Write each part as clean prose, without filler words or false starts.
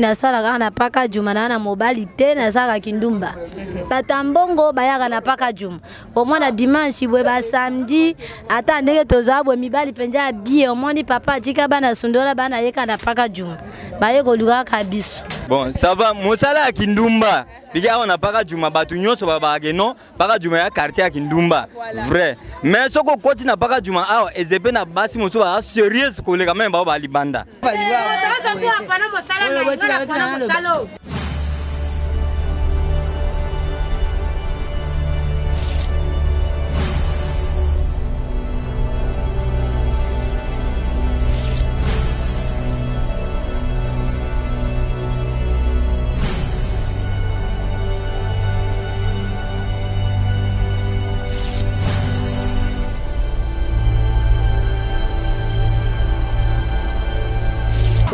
Nasala na paka juma na mobali te nasala kindumba. Batambongo bayaka na paka juma. Au moins na dimanche bwe ba samedi ata ndenge tozabwe mibali penja bie au moins papa tika bana sundola bana yeka na paka juma. Baye koluka kabisu. Bon, ça va, mosala kindumba. Bika on na paka juma batu nyonso babake non, paka juma ya quartier kindumba. Vrai. Mais soko koti na paka juma awa ezepe na basi moso ba serious koleka même ba libanda.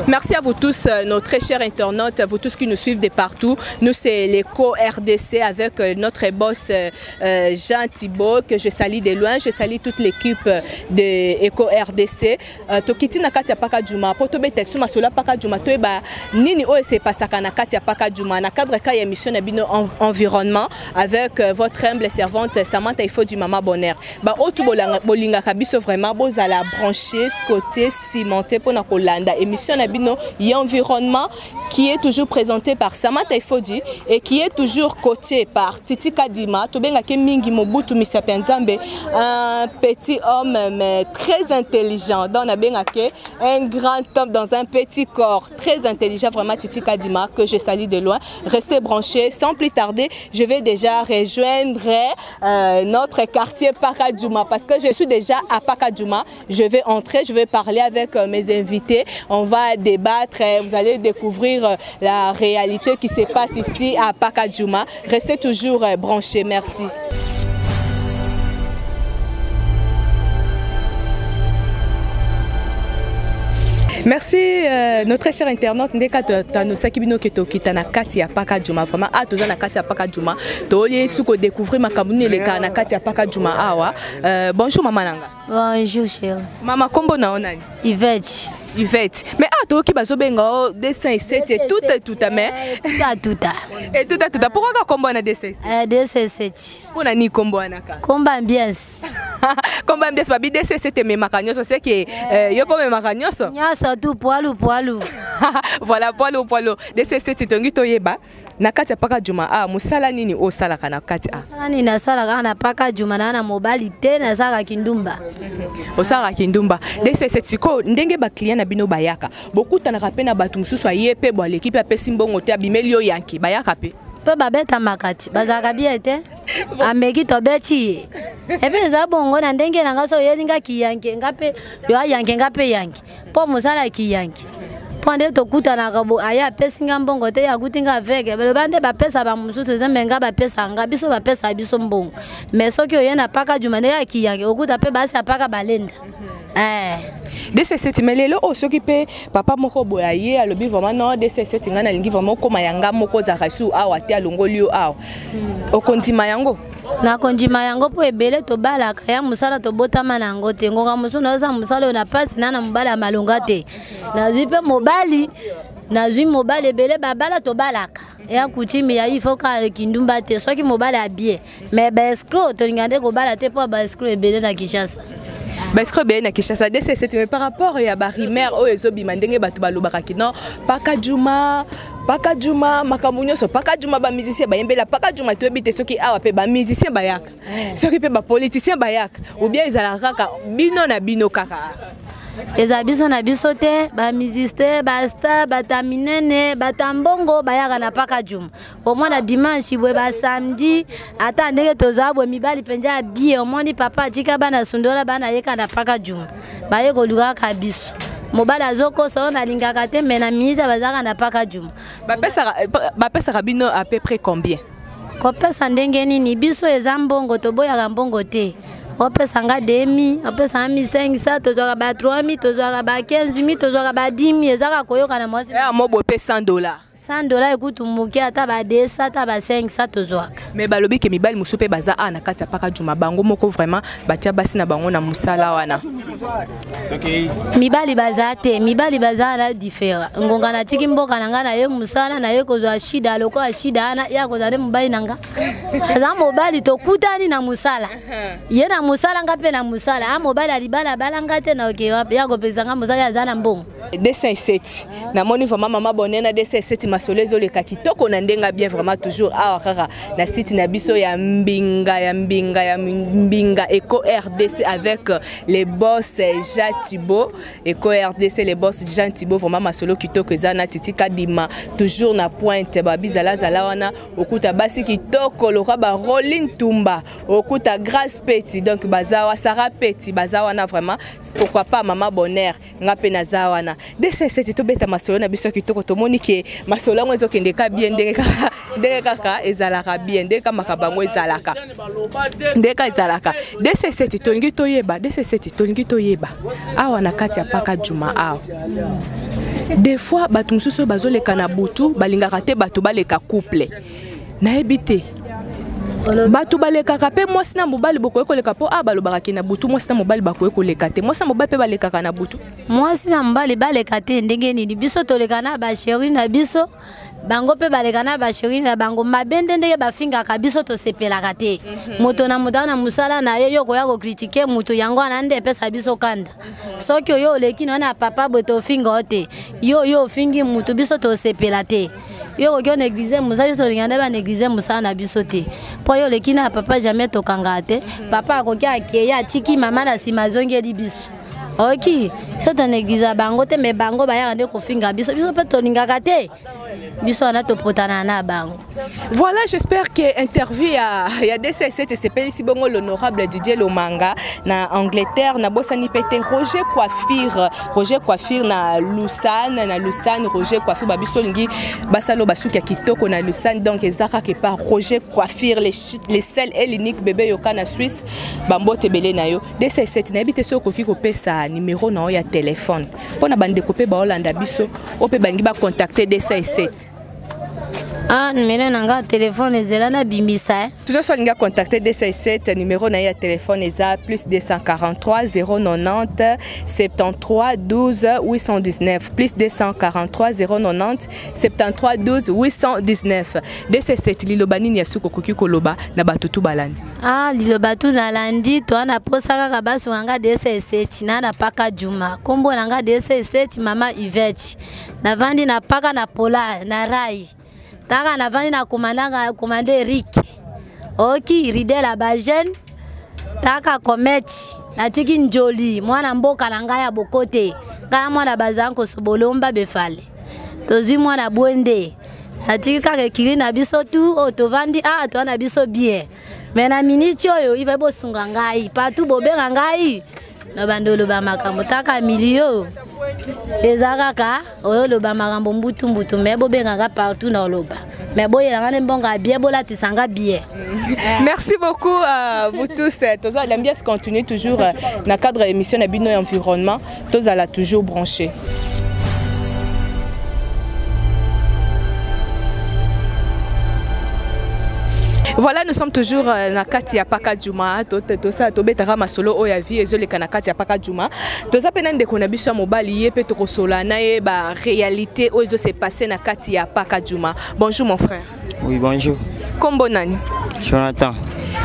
Merci à vous tous, nos très chers internautes, vous tous qui nous suivent de partout. Nous, c'est l'Eco RDC avec notre boss Jean Thibault, que je salue de loin. Je salue toute l'équipe de Eco RDC. Tokiti na kati ya paka juma, poto bete suma sola paka juma, to eba nini o se pasaka na kati ya paka juma na cadre ka émission na bino environnement avec votre humble servante Samantha Ifo du Mama Bonheur. Ba otu bolinga kabiso vraiment bozala branché, scoté, cimenté pour na kolanda émission na bino y environnement qui est toujours présenté par Samantha Ifodi et qui est toujours coaché par Titi Kadima. Tobenga ke mingi mobutu misapenzambe, un petit homme mais très intelligent. Donc on a benga ke un grand homme dans un petit corps, très intelligent vraiment Titi Kadima que je salue de loin. Restez branchés, sans plus tarder, je vais déjà rejoindre notre quartier Pakadjouma parce que je suis déjà à Pakadjouma. Je vais entrer, je vais parler avec mes invités. On va débattre, vous allez découvrir la réalité qui se passe ici à Pakadjouma. Restez toujours branchés, merci. Merci notre cher internaute ndeka tanosaki bino keto kitana kati ya Pakadjouma vraiment a toza na kati ya Pakadjouma toli suko découvrir makamuni le kana kati ya Pakadjouma awa. Bonjour maman nanga. Bonjour chérie. Mama kombo na onani? Yvette. Yvette. Mais toki bazobenga dessin et tout mais tout. Pourquoi ka kombo na dessin? Dessin 7. Pona ni kombo anaka? Kombo ambiance. Kombo ambiance babi dessin 7 me makanyoso c'est que yo po me makanyoso. Nyoso tu poilu. Voilà poilu. Dessin 7 tongi toyeba. Na kati ya Pakadjouma musala nini o sala kana kati Musala nini na sala kana Pakadjouma na mobali te na sala kindumba. O sala kindumba. Dese siko ndenge ba client na bino bayaka. Bokuta na kapena batu mususu ayepe bo l'équipe ya pesimbongo te abimeli yo yanki bayaka pe. Pe babeta makati bazaka biete. Ameki to beti. Ebe za bongo na ndenge na ngaso yelinga kiyanke ngape yo yanke ngape yanki. Po musala kiyanki. Pande to kuta na kabo aya pesinga mbongo te ya kutinga veke bele bande ba pesa ba musutu zembenga ba pesa nga biso ba pesa biso mbongo mais soki oyena Pakadjouma ne ya kiyange okuta pe basi apaka balenda DCC melelo o soki pe papa moko boyaye alobi vraiment non DCC ngana lingi vraiment koma yanga moko za rasu awa te alongoli o awa okondima yango na konjima yango po ebele to balaka ya musala to botama nango te ngoka musu na za musala na pasi na mobala malonga te na zipe mobali na zui mobali ebele babala to balaka ya kuchimi ya ifo ka kindumba te soki mobali abie mais ba escroc to ngande ko bala te po ba escroc ebele na Kinshasa. Bascro bien na Kinshasa DCC mais par rapport à Barimer o ezobima ndenge batu balobaka kino Pakadjouma makamunyo so Pakadjouma ba musicien ba yembela Pakadjouma to ebite soki awa pe ba musicien bayaka soki pe ba politicien bayaka ou bien ezala kaka bino na bino kaka eza biso na biso te ba musicien ba star bataminene batambongo bayaka na Pakadjouma au moins na dimanche bwe ba samedi ata ndenge tozabwe mibali penja bie au moins papa tika bana sundola bana yeka na Pakadjouma baye koluka kabiso mobala zoko so na lingaka te mais na minute bazaka na Pakadjouma ba pesa rabino à peu près combien ko pesa ndenge nini biso eza mbongo to boya mbongo te opesa nga 2000 opesa 1500 tozwaka ba 3000 tozwaka ba 15000 tozwaka ba 10000 ezaka koyoka na mwasi mobo pe $100 $100 ekutu muke ata ba 200 ata ba 500 tozwaka mais balobi ke mibali musu pe baza na kati ya paka juma bango moko vraiment batia basi na bango na musala wana mibali baza te mibali baza na différent ngonga na tiki mboka nanga na ye musala na ye kozwa shida loko shida ana ya kozale mobali nanga aza mobali tokutani na musala ye na musala nga pe na musala mobali alibala balanga te na oke wapi ya kopesa nga musala aza na mbongo 207 na moni vraiment mama bonena 207 masolo ezoleka kitoko na ndenga bien vraiment toujours kaka na site na biso ya mbinga Eco RDC avec les boss Jean Thibault Eco RDC les boss Jean Thibault vraiment masolo kitoko ezana titika dima toujours na pointe babizala zala wana okuta basi kitoko loka ba Rolling Tumba okuta Grace Petit donc bazawa Sarah Petit bazawa na vraiment pourquoi pas mama bonheur ngape na zawana DCC to beta masolo na biso kitoko to moni ke masolo ngo ezokende ka bien ndenge kaka ezalaka bien ndenge ka makabango ezalaka ndeka ezalaka DCC tolingi toyeba DCC tolingi toyeba awa na kati ya paka juma awa des fois batu mususu bazoleka na butu balingaka te batu baleka couple na ebite batu balekaka pe mwasi na mobali bokoye koleka po balobaka ke na butu mwasi na mobali bakoye koleka te mwasi na mobali pe balekaka na butu mwasi na mobali baleka te ndenge nini biso toleka na ba chéri na biso bango pe baleka na ba chéri na bango mabende ndenge bafingaka biso tosepelaka te moto na moto na musala na ye yo koya ko critiquer moto yango anande epesa biso kanda soki yo oleki na papa boto finga te yo fingi moto biso tosepela te yo ko négliger musala biso linganda ba négliger musala na biso te po yo leki na papa jamais tokanga te papa akoki akeya tiki mama na sima zongeli biso ok c'est un église bango te mais bango baya ande ko finga biso pe tolingaka te biso ana topotana na bango. Voilà, j'espère que interview ya DCC c'est ici bongo l'honorable Didier Lomanga na Angleterre na bosani pete Roger Coiffure na Lausanne Roger Coiffure babiso lingi basalo basuki ya kitoko na Lausanne donc ezaka ke par Roger Coiffure les seuls et l'unique bébé yoka na Suisse bambote belé na yo DCC na ebite so koki ko pesa numéro na ya téléphone pona bande ko pe ba Holanda biso o pe bangi ba contacter DCC. Numéro nanga téléphone ezela na bimisa. Toujours soit nga contacter DCC numéro na ya téléphone eza plus 243 090 73 12 819 plus 243 090 73 12 819 DCC liloba nini ya suko koki koloba na batutu balandi. Liloba tu na landi to na posaka ka basu nga DCC na paka juma kombo nanga DCC mama Yvette na vandi na paka na pola na rai taka na vandi na komande Eric oki ridela bajen taka kometi na tiki njoli mwana mboka na ngai ya bokote ngaya mwana bazanko sobolomba befale tozi mwana bwende na tiki kaka kili na biso tu tovandi to na biso bien mais na miniti oyo iva bosunga ngai patu bobenga ngai no bandolo ba makambo taka milio ezaka oyo loba makambo mbutu mais bobenga partout na loba mais boyela ngane mbonga bien bolatisa bien. Merci beaucoup à vous tous. L'ambiance continue toujours dans le cadre de l'émission Nabino et Environnement. Tous à la toujours branché. Voilà, nous sommes toujours na kati ya paka juma to betara masolo oya vie ezoleka na kati ya paka juma toza pena ndeko na biso mobali ye pe to kosola na ye ba réalité oyo se passer na kati ya paka juma. Bonjour mon frère. Oui, bonjour. Kombo nani?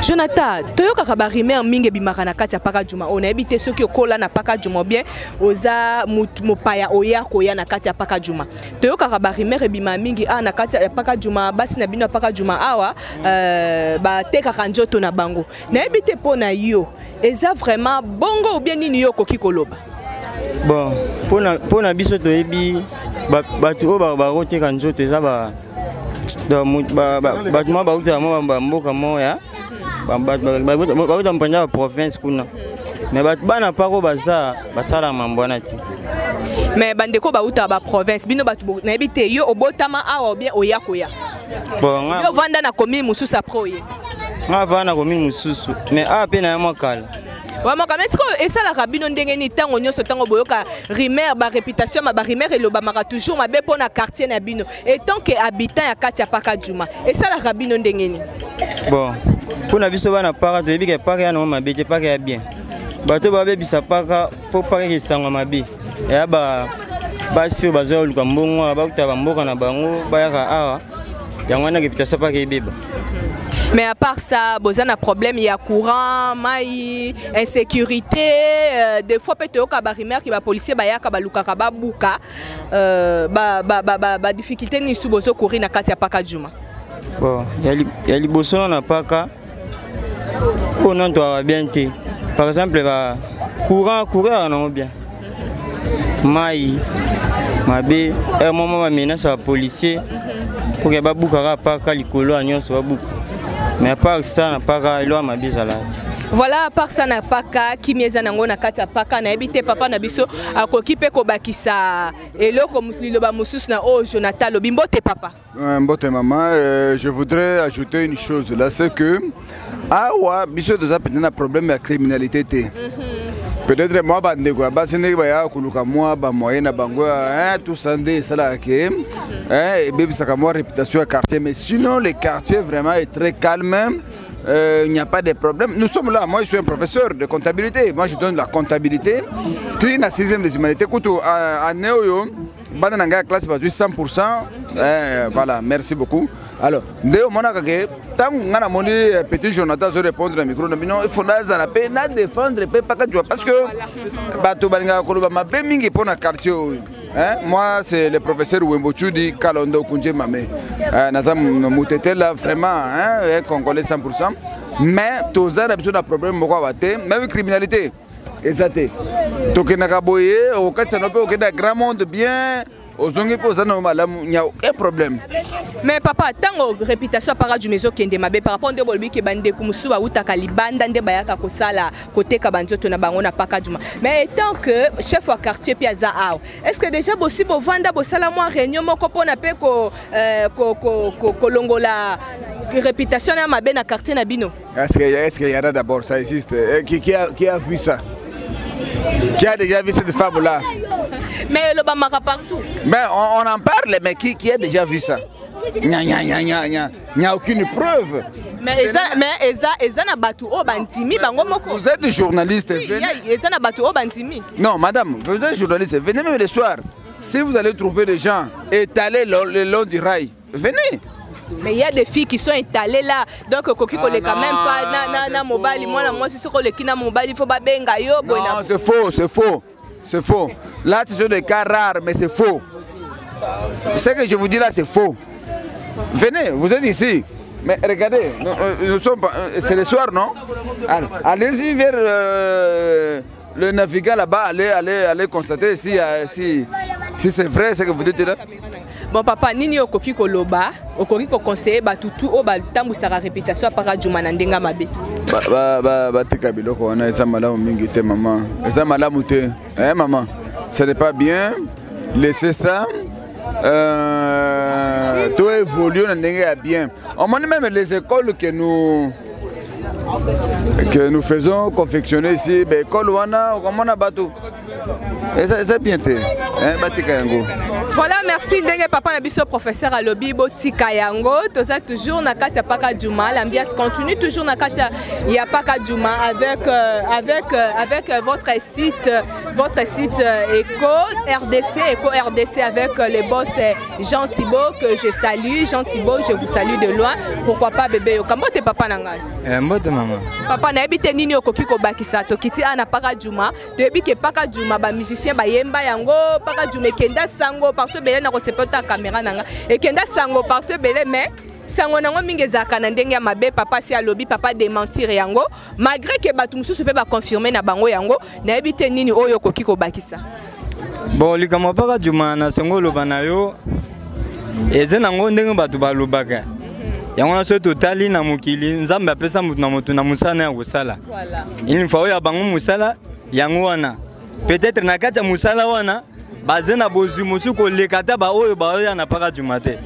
Jonathan, toyoka ka ba rimer mingi bimaka na kati ya paka juma. On a habité ceux qui okola na paka juma bien oza mopaya oya koya na kati ya paka juma. Toyoka ka ba rimer bima mingi na kati ya paka juma basi na bino paka juma awa ba teka kanjoto na bango. Na habité pona yo eza vraiment bongo ou bien nini yo koki koloba. Bon, pona biso to ebi batu o ba rote kanjoto eza ba ba tuma ba uta mo ba mboka moya ba mpanja province kuna mais bana pako baza basala mambwana ti mais bandeko ba uta ba province bino batu na ebite yo obotama awa bien oya koya bon yo vanda na commune mususu aproye nga vanda commune mususu mais a pe na mo kala Ouais, moi quand même, est-ce que ça la rabino ndenge ni tango nyoso tango boyoka rimer ba réputation ma ba rimer et lobamaka toujours ma be pour na quartier na bino. Et tant que habitant ya Katia Paka Djuma. Et ça la rabino ndenge ni. Bon, pour na biso bana paka to yebi ke paka ya no mabe ke paka ya bien. Bato ba be bisa paka pour paka ke sanga mabe. Ya ba sur bazo luka mbongo ba kuta ba mboka na bango ba yaka awa. Yango na réputation paka ebeba. Mais à part ça, il y a un problème, il y a courant, maï, insécurité. Des fois, peut-être qu'il y a des policiers qui ont des difficultés ni sous bozo courir na Katia Paka Djuma. Bon, il y a des bossons na Paka. On entend bien. Par exemple, courant non bien. Maï, mabé, un moment va menacer les policiers pour que les Paka Paka likolo agnon soit beaucoup. Mais à part ça, n'a pas il a ma bisalade. Voilà, à part ça, n'a pas qu'à qui m'est zanango na Katia Paka na habité papa na biso à kokipe ko bakisa et là comme le ba musus na oh Jonathan lo bimbote papa. Mbote maman, je voudrais ajouter une chose là, c'est que ouais, biso déjà peut-être un problème de criminalité. Peut-être moi bande quoi, basi ne ba ya kuluka moi ba moyen na bango tout ça ndé ça là que et bébé ça comme réputation à quartier, mais sinon le quartier vraiment est très calme. Il n'y a pas de problème. Nous sommes là, moi je suis un professeur de comptabilité, moi je donne la comptabilité. Tu na 6e des humanités kuto à Néo bande na classe ba 100%. Voilà, merci beaucoup. Alors, dès au moment que tant qu'on a moni petit Jonathan se répondre au micro, il faut na paix na défendre pas parce que bato balinga koloba mabe mingi pour na quartier. Moi c'est le professeur Wembochu di Kalondo Kunje Mame. Nazam mutete là vraiment un congolais 100%. Mais tous a besoin d'un problème beaucoup abaté, même criminalité. Exacté. Tokenaka boye au Katsanope au Kenda grand monde bien. Il n'y a aucun problème. Mais papa, tant que réputation par du maison qui est par rapport à des qui bande comme souba ou takalibanda de bayaka kosala côté kabanzoto na bango na paka duma. Mais tant que chef au quartier Piazza Ao, est-ce que déjà possible vendre bosala moi réunion moko pona pe ko kolongola réputation na mabe na quartier na bino? Est-ce qu'il y en a d'abord ça existe? Qui a vu ça? Qui a déjà vu cette femme-là? Mais le bamaka partout. Mais on en parle, mais qui a déjà vu ça? Il n'y a aucune preuve. Mais vous êtes journaliste. Non, madame, vous êtes journaliste. Venez même le soir. Si vous allez trouver des gens étalés le long du rail, venez. Mais il y a des filles qui sont étalées là. Donc, Koki ne quand même pas na mobile. Moi, si c'est le na mobile, il faut pas benga yo. Non, c'est faux, c'est faux. C'est faux. Là, ce sont des cas rares, mais c'est faux. Ce que je vous dis là, c'est faux. Venez, vous êtes ici. Mais regardez, nous sommes. C'est le soir, non? Allez-y vers le navigant là-bas, allez constater si c'est vrai ce que vous dites là. Bon papa, nini okoki koloba, okoki ko conseiller batutu o batambusaka réputation para Djuma na ndenga mabe. Tika biloko wana eza malamu mingi te maman. Eza malamu te. Maman, ce n'est pas bien. Laissez ça. Tout évolue na ndenga bien. On m'a même les écoles que nous faisons confectionner ici, ben école wana comment na bateau. C'est bien te. Voilà, merci Dengue papa Nabiso professeur à lobby Botika Yango. Tout ça toujours na Katia Paka Djuma. L'ambiance continue toujours na Katia Paka Djuma avec votre site Eco RDC avec le boss Jean Thibault que je salue. Jean Thibault, je vous salue de loin. Pourquoi pas bébé Kambote papa nangai. Mbote maman. Papa na ebite nini okoki ko bakisa to kiti ana Paka Djuma. De ebike Paka Djuma ba musicien ba yemba yango Paka Djuma kenda sango partout belé na kosepota caméra nanga et kenda sango partout belé mais sango nango mingi zaka na ndenge ya mabe papa si alobi papa démentir yango malgré que batu mususu pe ba confirmer na bango yango na ebite nini oyo okoki ko bakisa. Bon likama Paka Djuma na sango loba na yo eze nango ndenge batu balobaka. Yango na so totali na mokili nzambe apesa mutu na musana ya kosala. Voilà. Il faut ya bango musala yango wana. Peut-être na kati ya musala wana basé na bozu musuko lekata ba oyo ba oyo na Paka Djuma te.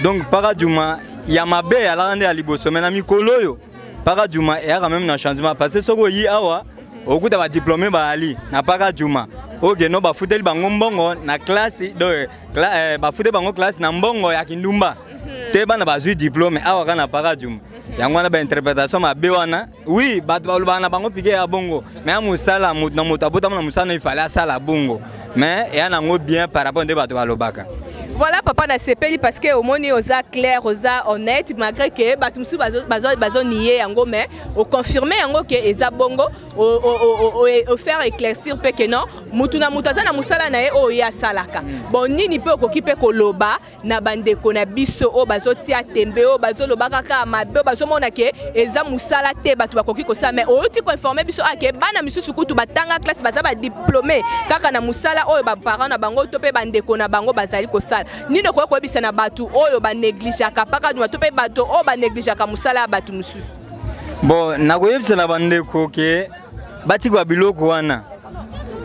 Donc Paka Djuma ya mabe ya la rende ya liboso mais na mikolo yo Paka Djuma ya quand même na changement parce que soko yi awa okuta ba diplômé ba ali na paka juma oke no ba futeli bango mbongo na classe ba futeli bango classe na mbongo ya kindumba te bana bazwi diplôme awa kana paka juma yango wana ba interprétation mabe wana oui bato balobana bango pike ya bongo mais ya mosala na moto abotama na mosala il fallait asala bongo mais eya nango bien par rapport nde bato balobaka. Voilà papa na sepeli parce que au moni oza clair oza honnête malgré que batumsu bazo nier yango mais au confirmer yango que eza bongo au faire éclaircir pe que non mutuna mutaza na musala na ye o ya salaka bon nini pe okokipe koloba na bandeko na biso o bazo tia tembe o bazo lobaka ka mabe bazo mona ke eza musala te batu bakoki ko sa mais o ti ko informer biso ake bana misusu kutu batanga classe baza ba diplômé kaka na musala o ba parents na bango to pe bandeko na bango bazali ko sala nino ko bisa na batu oyo ba négligaka paka duma to pe bato o ba négligaka musala batu mususu. Bon na ko yebisa na bandeko ke bati kwa biloko wana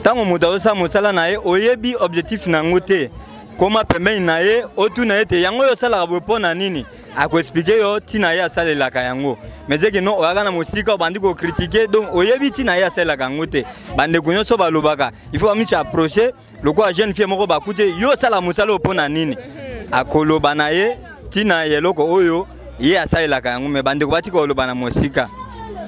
tango muta osa musala na ye oyebi objectif na ngote koma pembeni na ye otu na ete yango yo sala ka pona nini ako expliquer yo tina ye asalela ka yango mais que non oyaga na musika bandi ko critiquer donc oyebi tina ye asalela ka ngote bande kunyo so balobaka il faut amicha approcher loko a jeune fille moko bakute yo sala musala opona nini akoloba na ye tina ye loko oyo ye asalela ka yango mais bande ko bati ko loba na musika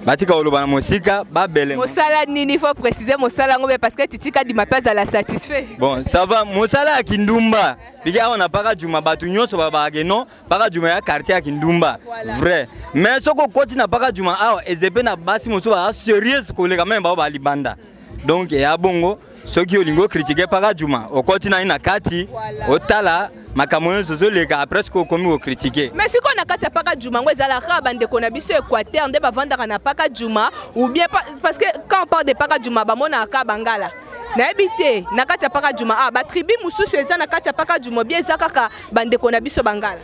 batika oloba na musika babele musala nini il faut préciser musala ngobe parce que titika di mapaza la satisfait. Bon ça va musala ya kindumba bika on a paka juma batu nyonso babake non paka juma ya quartier ya kindumba vrai mais soko koti na paka juma awa ezepe na basi muso ba serious ko lega même ba libanda donc ya bongo soki olingo critiquer paka juma okoti na ina kati otala makamoyo zozo lega presque komi ko critiquer mais si ko na kati ya paka juma ngo ezala ka bande ko na biso Équateur nde bavandaka na paka juma ou bien parce que quand on parle de paka juma ba mona ka bangala na ebité na kati ya paka juma ba tribu mususu eza na kati ya paka juma bien eza kaka bande ko na biso bangala.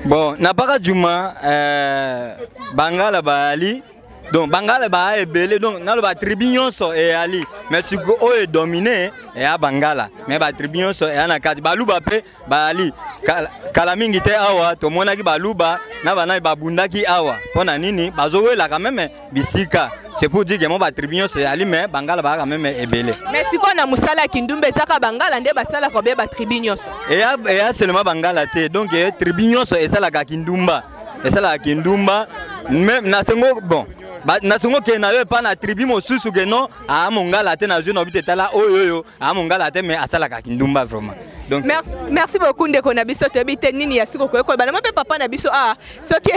Bon na paka juma bangala bali donc bangala ba ebele donc na lo ba tribu nyonso e ali mais si ko o e dominé e a bangala mais ba tribu nyonso e na kati baluba pe ba ali kala mingi te awa to mona ki baluba na bana ba bundaki awa pona nini bazowela quand même bisika c'est pour dire que mon ba tribu nyonso e ali mais bangala ba quand même ebele mais si ko na musala kindumba ezaka bangala nde basala ko be ba tribu nyonso e a seulement bangala te donc tribu nyonso esala ka kindumba même na sengo bon nasungo ke na yo pa na tribu mosusu ke non a mongala te na zo na bitala oyo a mongala te mais asala ka kindumba vraiment donc merci beaucoup ndeko na biso to bite nini ya siko ko bana mpe papa na biso soki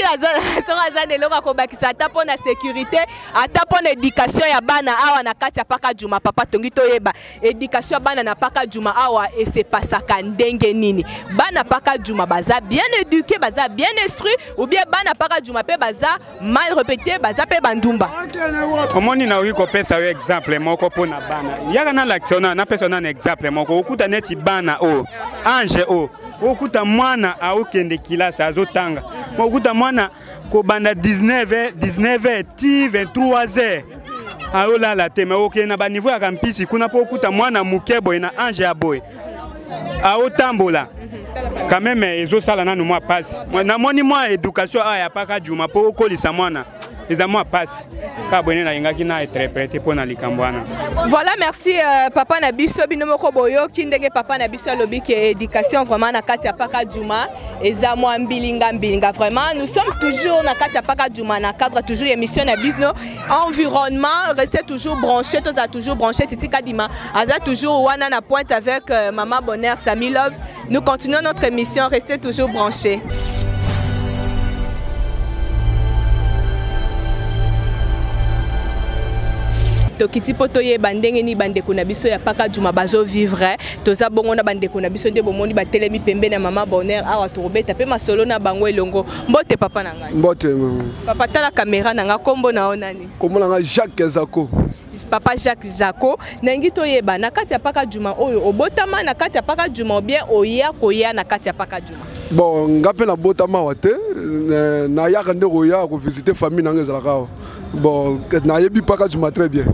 azana de loka ko bakisa ata pona sécurité ata pona éducation ya bana awa na kati ya paka juma papa tongi to yeba éducation ya bana na paka juma awa et c'est pas ça ndenge nini bana paka juma baza bien éduqué baza bien instruit ou bien bana paka juma pe baza mal répété baza pe bandumba omoni na wi ko pesa yo exemple moko pona bana yaka na l'action na pesa na exemple moko okuta neti bana o ange o okuta mwana aokende kilasa azotanga okuta mwana ko banda 19h ti 23h aolala te mais okena ba niveau ya kampisi kuna po okuta mwana mukebo na ange ya boy aotambola quand même ezosala nanu mwa passe namoni mwa éducation aya paka juma po okolisa mwana ezamwa passe ka bone na ingaki na interpréter pona likambwana. Voilà, merci papa na biso binomoko boyo kindenge papa na biso lobi ke éducation vraiment na kati ya paka juma ezamwa mbilinga vraiment nous sommes toujours na kati ya paka juma na cadre toujours émission na biso environnement restez toujours branchés tous a toujours branché Titi Kadima aza toujours wana na pointe avec maman Bonheur Sami Love. Nous continuons notre émission, restez toujours branchés. Tokiti poto ye bandenge ni bandeko na biso ya paka juma bazo vivre toza bongo na bandeko na biso nde bomoni batelemi pembe na mama Bonheur awa turobeta pe masolo na bango elongo mbote papa na ngai mbote papa tala caméra na nga kombo na onani kombo na nga Jacques Zako papa Jacques Zako nangi toyeba na kati ya paka juma oyo obotama na kati ya paka juma bien oya koya na kati ya paka juma bon ngape na botama wate na yaka nde koya ko visiter famille na ngezalaka bon na yebi paka juma très bien.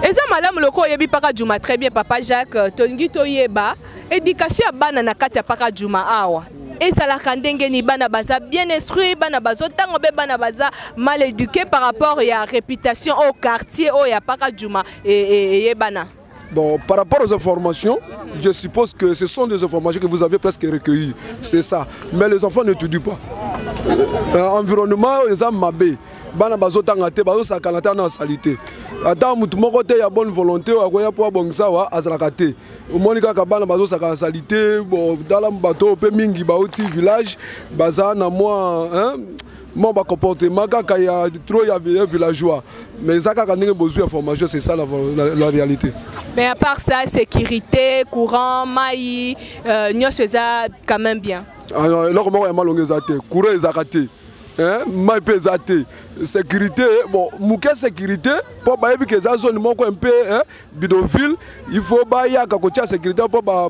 Eza malamu loko yebi paka juma très bien papa Jacques tolingi toyeba éducation ya bana na kati ya paka juma awa ezalaka ndenge ni bana baza bien instruit bana bazo tango be bana baza mal éduqué par rapport à la réputation au quartier au ya paka Djouma et bana. Bon, par rapport aux informations, je suppose que ce sont des informations que vous avez presque recueillies. C'est ça. Mais les enfants n'étudient pas. Environnement, ils ont mabé. Bana bazo tangate bazo sakalata na salité. Ata mutu moko te ya bonne volonté akoya po bongisa wa azalakate. Monika ka bana bazo sakala salité bon dans la bateau pe mingi ba oti village baza na moi hein mon comportement kaka ya trop ya villageois. Mais ça kaka ndenge besoin information c'est ça la réalité. Mais à part ça sécurité, courant, maï, nyos ça quand même bien. Alors là comment ya malongeza te, courant ezakate. Mais pesate sécurité bon mouké sécurité pour bayebi que za zone moko un peu bidonville il faut ba ya ka kotia sécurité pour ba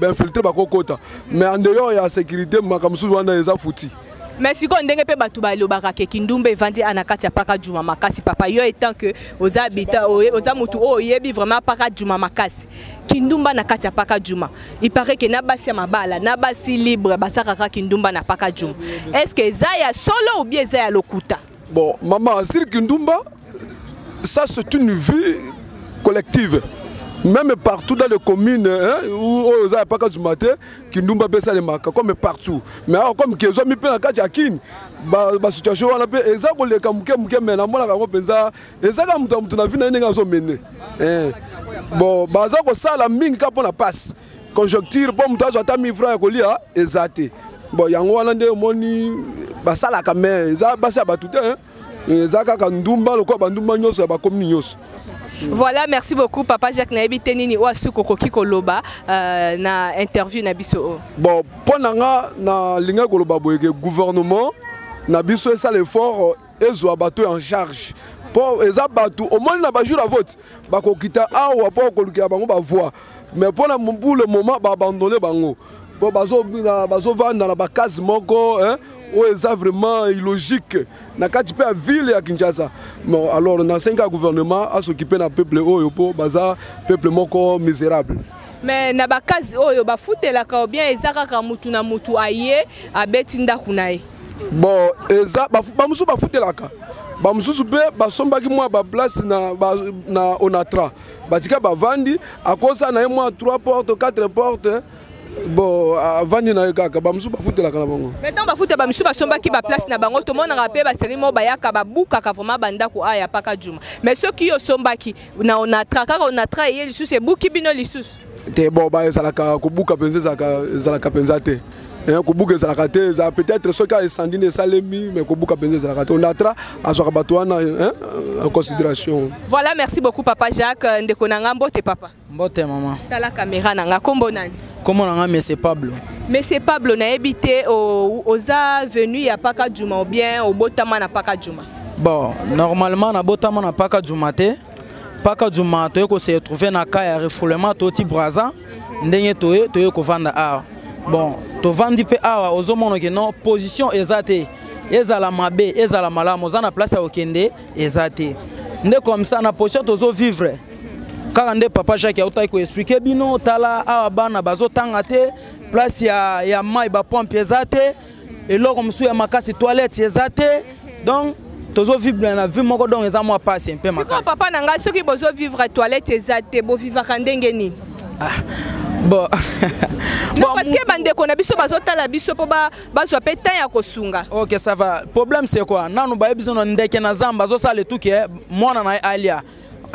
infiltrer ba kokota mais en dehors ya sécurité makamsu wana eza fouti. Mais si on ndenge pe batu ba lobaka ke Kindumba evandi anakati ya paka Djouma makasi papa yo étant que aux habitants aux mutu o yebi vraiment paka Djouma makasi Kindumba na kati ya paka Djouma il paraît que na basi ya mabala na basi libre basaka ka Kindumba na paka Djouma est-ce que ça ya solo ou bien ça ya lokuta? Bon maman sur Kindumba ça c'est une vie collective. Même partout dans les communes où on a pas du matin, Kindumba pesa les marques comme partout. Mais comme qu'ils ont mis plein à Kajakin, la situation on a peu exactement les kamuke mais na mona ka penza exactement mutu na vie na ninga zo mené. Bon baza ko sala mingi ka pona passe. Conjoncture pour mutu azata 1000 francs ko lia exacté. Bon yango wana nde moni basala ka mais za basa batuté ezaka ka ndumba lokwa bandumba nyoso ba komni nyoso. Voilà, merci beaucoup Papa Jacques Nayebi Tenini ou Asuko Koloba na interview na biso. Bon, ponanga na linga koloba boyeke gouvernement na biso ça l'effort ezo bateau en charge. Pour eza bateau au moins na ba jour à vote ba ko kita awa pour ko lukia bango ba voix. Mais pour le moment ba abandonner bango. Pour bazo vendre na ba case moko c'est vraiment illogique. Na kati pe ville ya Kinshasa. Bon alors na 5 gouvernement à s'occuper na peuple oyo po baza peuple moko misérable. Mais na ba kazi oyo ba futela ka bien ezaka ka mutu na mutu aye abetinda kunaye. Bon eza ba musu ba futela ka. Ba musu pe ba sombaki moi ba place na Onatra. Ba tika ba vandi akosa na moi 3 portes 4 portes. Bon vandi na kaka ba musu ba futela kana bango. Maintenant ba futé ba musu ba somba ki ba place na bango to mona rapé ba série mo ba yaka ba buka ka vraiment banda ko aya paka Djouma. Mais ceux qui yo somba ki na Onatra kaka Onatra yé lisus e buki bino lisus. Te bon ba ezalaka ko buka penza ezalaka penza te. Ko buka ezalaka te za peut-être ceux qui a sandine salemi mais ko buka penza ezalaka te. Onatra azwa bato wana en considération. Voilà, merci beaucoup Papa Jacques ndeko na ngambo te papa. Mbote maman. Tala caméra na nga kombo nani? Comment on a Monsieur Pablo? Monsieur Pablo n'a habité aux avenues à Paka Djouma ou bien au Botama na Paka Djouma? Bon, normalement na Botama na Paka Djouma te. Paka Djouma to ko se trouver na ka ya refoulement to ti braza ndenye to ko vanda awa. Bon, to vandi pe awa ozomono ke non position ezate. Ezala mabe, ezala malamu za na place ya okende ezate. Nde comme ça na position tozo vivre. Car Papa Jacques a autant expliqué bino tala awa bana bazo tangate place ya mai ba pompe ezate et là comme sou ya makasi toilette ezate donc tozo vivre na vie moko donc eza moi passe un peu makasi. C'est papa nanga ceux qui bozo vivre toilette ezate bo vivre kandenge ni. Bon non parce que bande ko na biso bazo tala biso po bazo pe temps ya kosunga. OK ça va. Problème c'est quoi? Nanu ba ebizo ndeke na zamba zo sala tout que mwana na alia.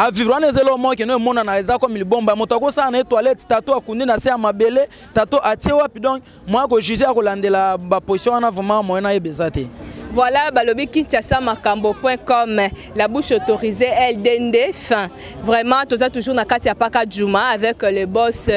A vivre en ezelo mo ke no mona na eza comme il bomba motako sa na toilette tato akundi na se amabele tato atie wapi donc moi ko juger ko landela ba position na vraiment mo na ebezate. Voilà, balobi kinshasa-makambo.com, la bouche autorisée LDND fin. Vraiment, tout ça toujours na kati ya Paka Djouma avec le boss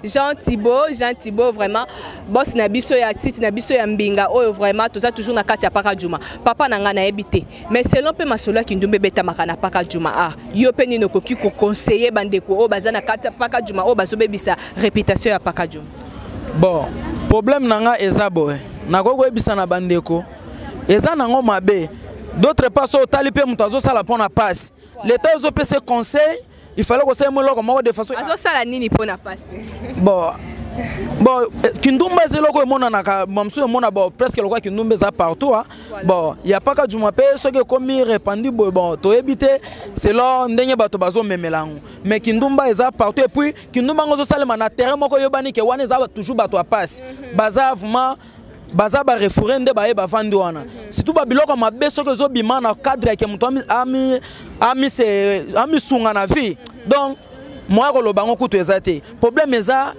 Jean Thibault vraiment boss na biso ya site na biso ya Mbinga oyo vraiment tout ça toujours na kati ya Paka Djouma. Papa nanga na ebité. Mais selon pe masolo ki ndumbe beta makana Paka Djouma ah yo pe ni nokoki ko conseiller bandeko o bazana kati ya Paka Djouma o bazobebisa réputation ya Paka Djouma. Bon, problème nanga eza boy. Nakoko ebisa na bandeko eza nango mabe d'autres pas so talipe mutazo sala pona passe l'état zo pese conseil il fallait que ça me loko moko de façon azo sala nini pona passe bon Bon, Kindumba c'est loko mona na mamsu mona bon presque le quoi Kindumba ça partout hein. Bon, il y a pas que Juma pe ce que comme répandu bon to éviter c'est là ndenge bato bazo memelango. Mais Kindumba est partout et puis Kindumba ngozo salema na terrain moko yobani ke wana za toujours bato a passe. Baza vraiment baza ba referende ba e ba vandi wana. Surtout ba biloko mabe ce que zo bima na cadre ke muto ami sunga na vie. Donc moi ko lo bango kutu ezate. Problème eza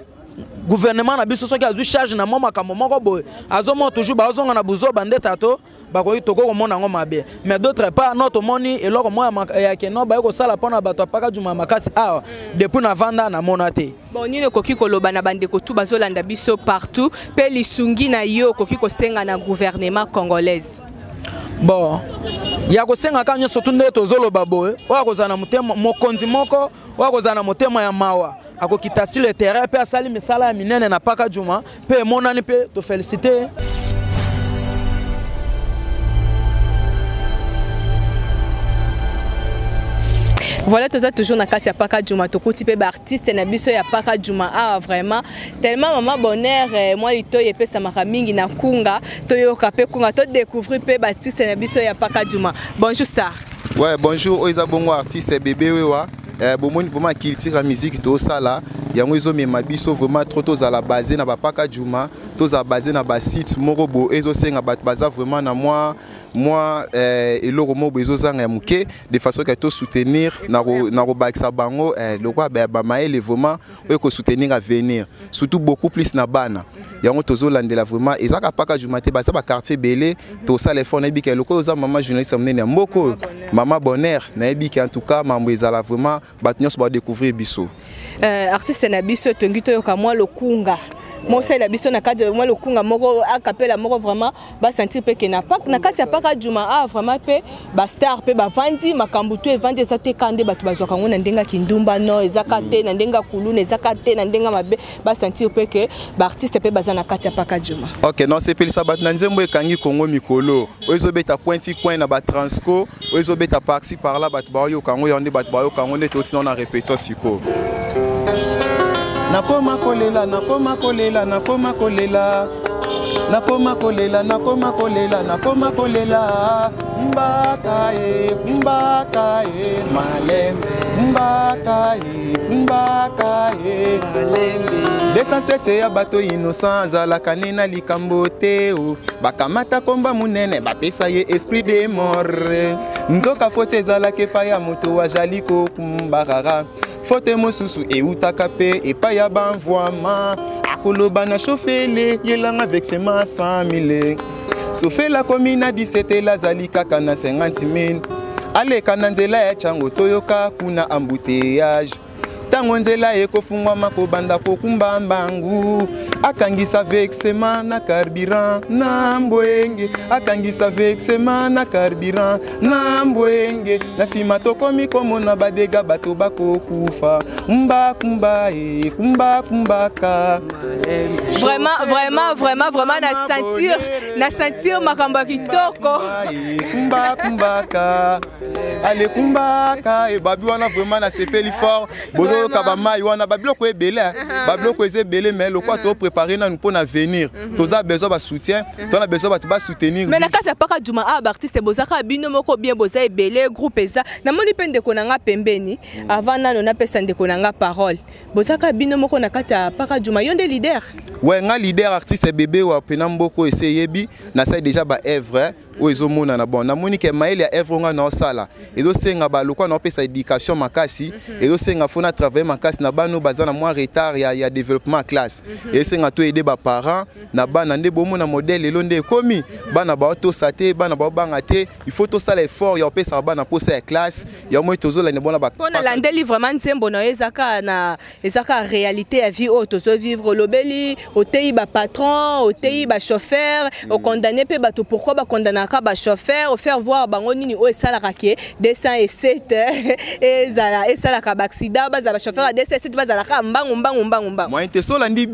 gouvernement na biso soki azu charge na moma ka momoko boy azomo toujours ba ozonga na buzo bande tato ba ko itoko ko mona ngo mabe mais d'autre part notre moni eloko moi ya ke no ba ko sala pona bato apaka juma makasi a depuis na vanda na monate bon nino koki ko loba na bande ko tu bazolanda biso partout pe lisungi na yo koki ko senga na gouvernement congolaise. Bon ya ko senga kanyo surtout nde tozoloba boy wa ko zana mutema mokonzi moko wa ko zana mutema ya mawa ako kitasi le terrain pe asali misala ya minene na paka juma pe monani pe to féliciter. Voilà, tu as toujours na kati ya paka juma to kuti pe ba artiste na biso ya paka juma ah vraiment tellement maman bonheur moi ito yepe sa makamingi na kunga to yoka pe kunga to découvrir pe ba artiste na biso ya paka juma. Bonjour star. Ouais, bonjour Oiza bongo artiste bébé wewa. Bomoni vraiment culture la musique to sala yango ezo mema biso vraiment trop to za la basé na ba paka juma to za basé na ba site morobo ezo senga ba baza vraiment na moi et le romo bezo zanga muke de façon que to soutenir na ro baksa bango le quoi ba maele vraiment ko soutenir à venir surtout beaucoup plus na bana yango tozo landela vraiment ezaka paka juma te ba sa ba quartier belé to sa les fonds na bika le ko za maman journaliste amene mboko maman bonheur na bika en tout cas mambo ezala vraiment batnyos ba découvrir biso artiste na biso tongito yoka moi le kunga moi c'est la biso na cadre moi le kunga moko a capella moko vraiment ba sentir pe que na kati ya paka juma a vraiment pe ba star pe ba vandi makambu to evandi eza te kande batu bazoka ngona ndenga kindumba no ezaka te na ndenga kuluna ezaka te na ndenga mabe ba sentir pe que ba artiste pe baza na kati ya paka juma. OK non c'est pelisa bat na nzembo ekangi Kongo mikolo ozo beta pointi coin na ba transco ozo beta parci par là bat ba yo kango yonde bat ba yo kango ne toti na répétition siko. Nakoma kolela, nakoma kolela, nakoma kolela, nakoma kolela, nakoma kolela, nakoma kolela, mbaka e malembe, mbaka e malembe. Desansete ya bato innocent zala kanena likambo te o bakamata komba munene bapesa ye esprit de mort nzoka fote zala kepa ya moto wa jaliko kumbarara fote mosusu e utaka pe e pa ya banvoama akoloba na chauffele yelanga avec ses mains 100 000 sofe la commune 17 la zali kaka na 50 000 aleka na nzela ya chango toyoka kuna embouteillage tango nzela ekofungwa makobanda kokumba mbangu akangisa vexema na carburant na mbwenge akangisa vexema na carburant na mbwenge na sima tokomi komona badega bato bakokufa mbakumba e kumbaka vraiment na sentir makambo kitoko kumbaka ale kumbaka e babi wana vraiment na sepeli fort bozo kabama wana babiloko ebele babiloko ezebele mais le quoi to préparer na nous pour l'avenir toza besoin ba soutien to na besoin ba soutenir mais na kati ya paka juma a artiste bozaka bino moko bien boza ebele groupe eza na moni pende konanga pembeni avant nano na pesa ndeko nanga parole bozaka bino moko na kati ya paka juma yonde leader ouais nga leader artiste bébé wa pena mboko essayebi na ça déjà ba œuvre ozo mona na bon na moni ke maile ya œuvre nga na sala ezo senga ba lokwa na pesa éducation makasi ezo senga fona travailler makasi na bano bazana moins retard ya développement classe et senga to aider ba parents na bana nde bomo na modèle elonde komi bana ba to saté bana ba banga te il faut to sala effort ya pesa bana pour sa classe ya moi tozo la ne bona ba pona landeli vraiment nsembo na ezaka réalité ya vie o tozo vivre lobeli o tei ba patron o tei ba chauffeur o condamner pe bato pourquoi ba condamner ka ba chauffeur o faire voir bango nini o esala kake 207 ezala ka ba accident ba za chauffeur a 207 ba za ka mbangu moi te sola ndi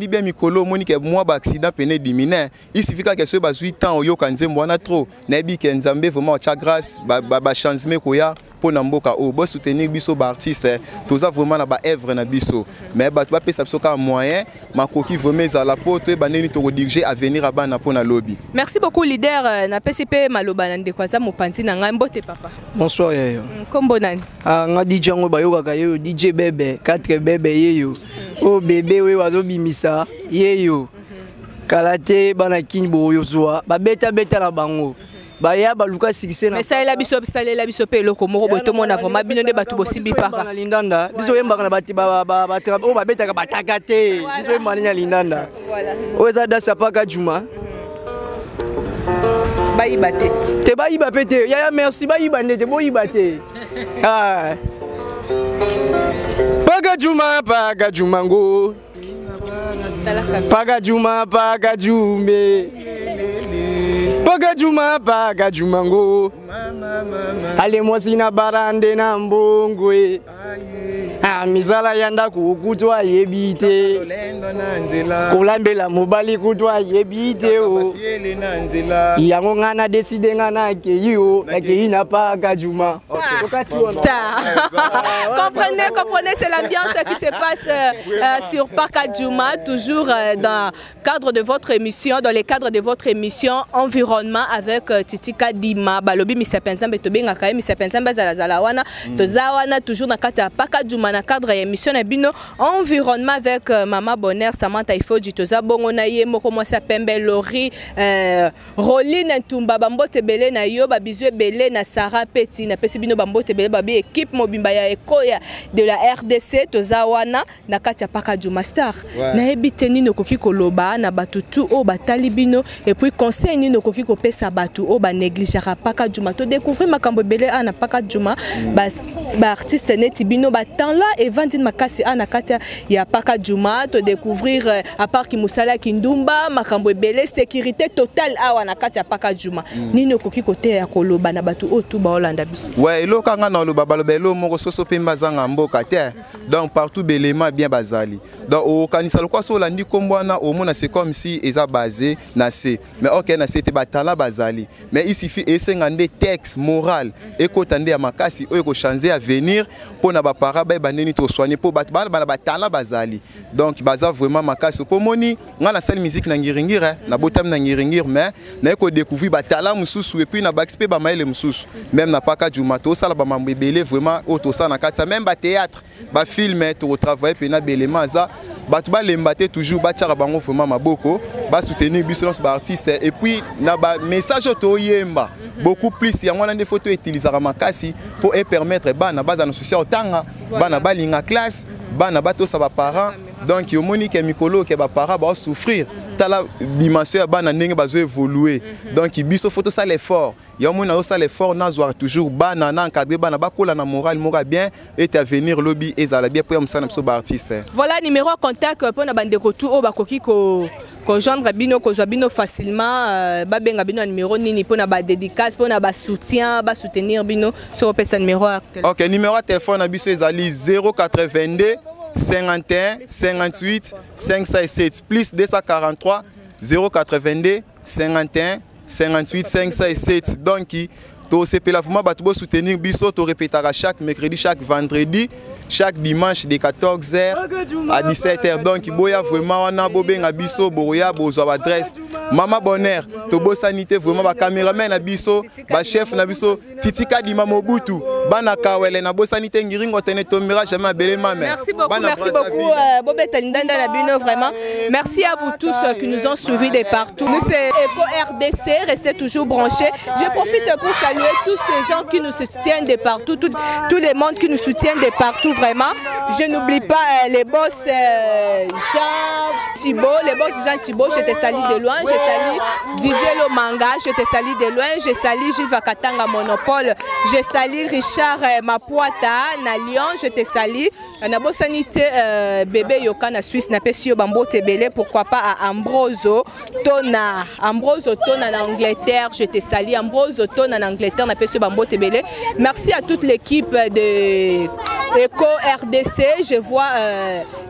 bien mikolo moni ke moi ba accident pene diminer il suffit que ce 8 ans o yo kanzembo na trop na bi ke nzambe vraiment cha grâce ba changement ko ya pour Namboka o bo soutenir biso ba artiste toza vraiment na ba œuvre na biso mais ba pa pesa biso ka moyen makoki vraiment za la poto ba neni to diriger à venir à bana pour na lobby. Merci beaucoup leader na PCP maloba na ndekwaza mopanzi na ngai mbote papa. Bonsoir yeyo. Kombo nani? Nga DJ ngo bayoka yeyo DJ Bebe 4 Bebe yeyo. Oh bébé we wazo bimisa yeyo. Kalate bana kinbo yozwa ba beta na bango. Baya baluka sikise na. Mais ça la biso pe loko moko boto mona vraiment bino nde batu bosimbi paka. Na lindanda. Biso yemba na bati ba o ba beta ka bataka te. Biso yemba na lindanda. Voilà. Oza dasa paka Juma. Bayiba te. Te bayiba pete. Ya merci bayiba ndete boyiba te. Ah. Paka Juma ngo. Paka Jume. Paga Juma ngo. Ale mwasina barande na mbongwe. Misala yanda kukutwa yebite. Kulambela mobali kutwa yebite o. Yango ngana deside ngana ke yo na ke ina Paga Juma. Star. Comprenez, c'est l'ambiance qui se passe sur Paga Juma, toujours dans le cadre de votre émission, Environnement avec Titika Dima, Balobi Misapenzambe Tobenga Kaye Misapenzambe Zalawana, Tozawana, toujours dans le cadre de Paga Juma, dans le cadre de l'émission Environnement avec Maman Bonheur, Samantha Ifoji, Toza Bongonaye, Mokomosa Pembe, Lori, Roline Ntumba, Bambote Bele, na yo, Babizue Bele, na Sarah Petit, na Pesibino Bambote Bele, Babi, équipe Mobimba ya Ekoya de la RDC, Tozawana, na Katia Paga Juma Star. Na ebiteni no koki koloba, na batutu o batalibino, et puis conseil ni no koki kopesa batu o ba négligera Paga Juma. To découvrir makambo Bele ana Paga Juma, ba artiste neti bino ba tanla et vandine makasi ana Katia ya Paga Juma, to découvrir à part ki musala kindumba, makambo Bele sécurité totale awa na Katia Paga Juma. Ni no koki kote ya koloba na batu o tu ba Holanda biso. Ouais, elo kanga na lo babalo belo moko soso pe mazanga mboka te. Donc partout belema bien bazali. Donc au kanisa lokwa so landi kombwana au mona c'est comme si eza basé na C. Mais OK na C te batala bazali. Mais il suffit esengande texte moral et kotande ya makasi o ko changer à venir pour na ba para ba bandeni to soigner pour batala batala bazali. Donc baza vraiment makasi po moni nga na salle musique na ngiringire na botam na ngiringire mais na ko découvrir batala mususu et puis na ba expe ba maile mususu. Même na Paga Juma to sala ba mambebele vraiment auto ça na katsa même ba théâtre ba film to travailler pe na belema za batu ba lembate toujours ba tchara bango vraiment maboko ba soutenir biso ba artiste et puis na ba message to yemba beaucoup plus yango na des photos utiliser makasi pour permettre bana baza na social tanga bana balinga classe bana bato sa ba parents donc yo moni ke mikolo ke ba parents ba souffrir la dimension bana ndenge bazo évoluer donc biso photo ça l'effort yo moni na ça l'effort na zoa toujours bana na encadrer bana bakola na moral mora bien et à venir lobby ezala bien pour msana biso ba artiste. Voilà numéro contact pour na bande retour o bakoki ko joindre bino ko bino facilement babenga bino numéro nini pour na ba dédicace pour na ba soutien ba soutenir bino sur pesa numéro actuel. OK, numéro de téléphone na biso ezali 082 51 58 567 plus 243 082 51 58 567. Donc to sepela vraiment batu bo soutenir biso to répétera chaque mercredi, chaque vendredi, chaque dimanche de 14h à 17h. Donc boya vraiment wana bobenga biso boya bozwa adresse Maman Bonheur to bo sanité vraiment ba caméraman na biso ba chef na biso Titika Dima Mobutu bana kawele na bo sanité ngiringo tene tomira jamais belema mais merci beaucoup Bobeta Lindanda na bino vraiment merci à vous tous qui nous ont suivis de partout. Nous c'est Eco RDC, restez toujours branchés. Je profite pour saluer tous ces gens qui nous soutiennent de partout, tous les mondes qui nous soutiennent de partout vraiment. Je n'oublie pas les boss Jean Thibault, je te salue de loin, je salue Didier Lomanga, je te salue de loin, je salue Gilles Vakatanga Monopole, je salue Richard Mapuata na Lyon, je te salue. Na bo sanité bébé Yoka na Suisse na pesio bambo tebele, pourquoi pas à Ambroso Tona en Angleterre, je te salue Ambroso Tona en Angleterre na pesio bambo tebele. Merci à toute l'équipe de Eco RDC, je vois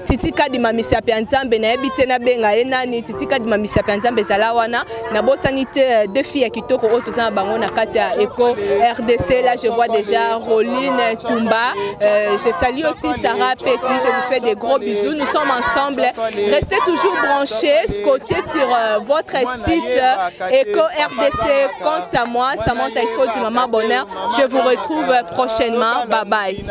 Titika di Mamisa Pianzambe na ebitena benga enani Titika di Mamisa Pianzambe zalawana na bosanité deux filles qui toko otozana bango na katia Eco RDC. Là je vois déjà Roline Tumba, je salue aussi Sarah Petit, je vous fais des gros bisous. Nous sommes ensemble, restez toujours branchés, scotchés sur votre site Eco RDC. Quant à moi, Samantha Ifo du Maman Bonheur, je vous retrouve prochainement, bye bye.